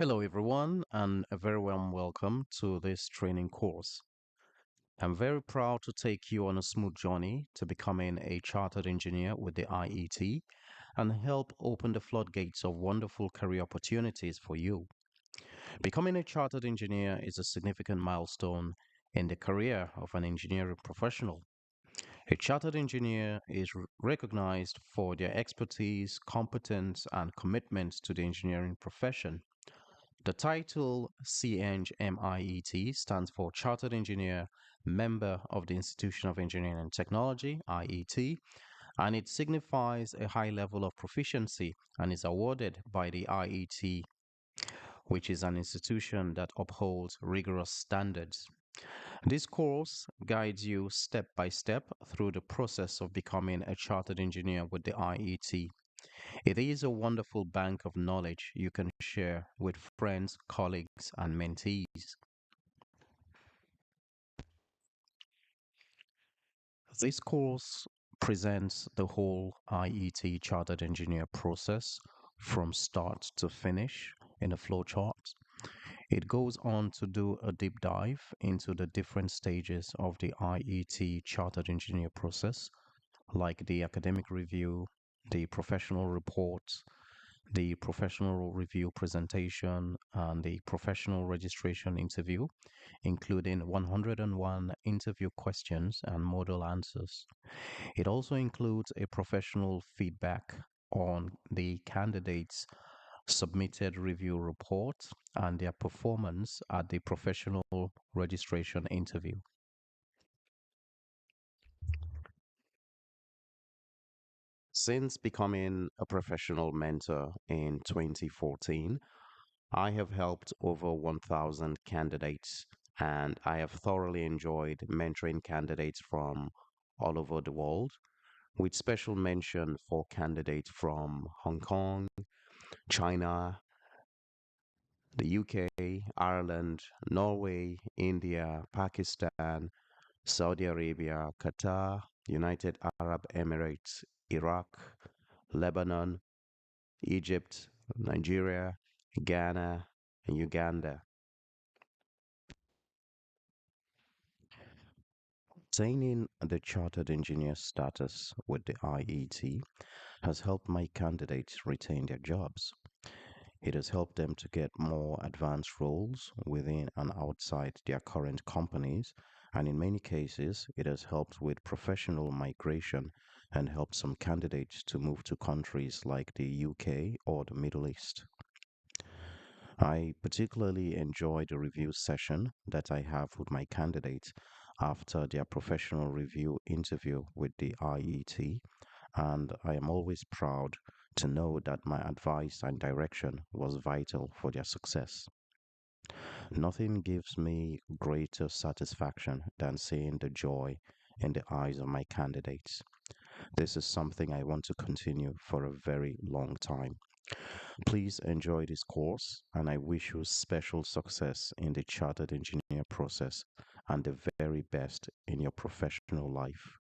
Hello, everyone, and a very warm welcome to this training course. I'm very proud to take you on a smooth journey to becoming a chartered engineer with the IET and help open the floodgates of wonderful career opportunities for you. Becoming a chartered engineer is a significant milestone in the career of an engineering professional. A chartered engineer is recognized for their expertise, competence, and commitment to the engineering profession. The title CEng MIET stands for Chartered Engineer, Member of the Institution of Engineering and Technology, IET, and it signifies a high level of proficiency and is awarded by the IET, which is an institution that upholds rigorous standards. This course guides you step by step through the process of becoming a chartered engineer with the IET. It is a wonderful bank of knowledge you can share with friends, colleagues, and mentees. This course presents the whole IET Chartered Engineer process from start to finish in a flowchart. It goes on to do a deep dive into the different stages of the IET Chartered Engineer process, like the academic review, the professional report, the professional review presentation, and the professional registration interview, including 101 interview questions and model answers. It also includes a professional feedback on the candidates' submitted review report and their performance at the professional registration interview. Since becoming a professional mentor in 2014, I have helped over 1,000 candidates, and I have thoroughly enjoyed mentoring candidates from all over the world, with special mention for candidates from Hong Kong, China, the UK, Ireland, Norway, India, Pakistan, Saudi Arabia, Qatar, United Arab Emirates, Iraq, Lebanon, Egypt, Nigeria, Ghana, and Uganda. Attaining the chartered engineer status with the IET has helped my candidates retain their jobs. It has helped them to get more advanced roles within and outside their current companies, and in many cases, it has helped with professional migration and helped some candidates to move to countries like the UK or the Middle East. I particularly enjoy the review session that I have with my candidates after their professional review interview with the IET, and I am always proud to know that my advice and direction was vital for their success. Nothing gives me greater satisfaction than seeing the joy in the eyes of my candidates. This is something I want to continue for a very long time. Please enjoy this course, and I wish you special success in the chartered engineer process and the very best in your professional life.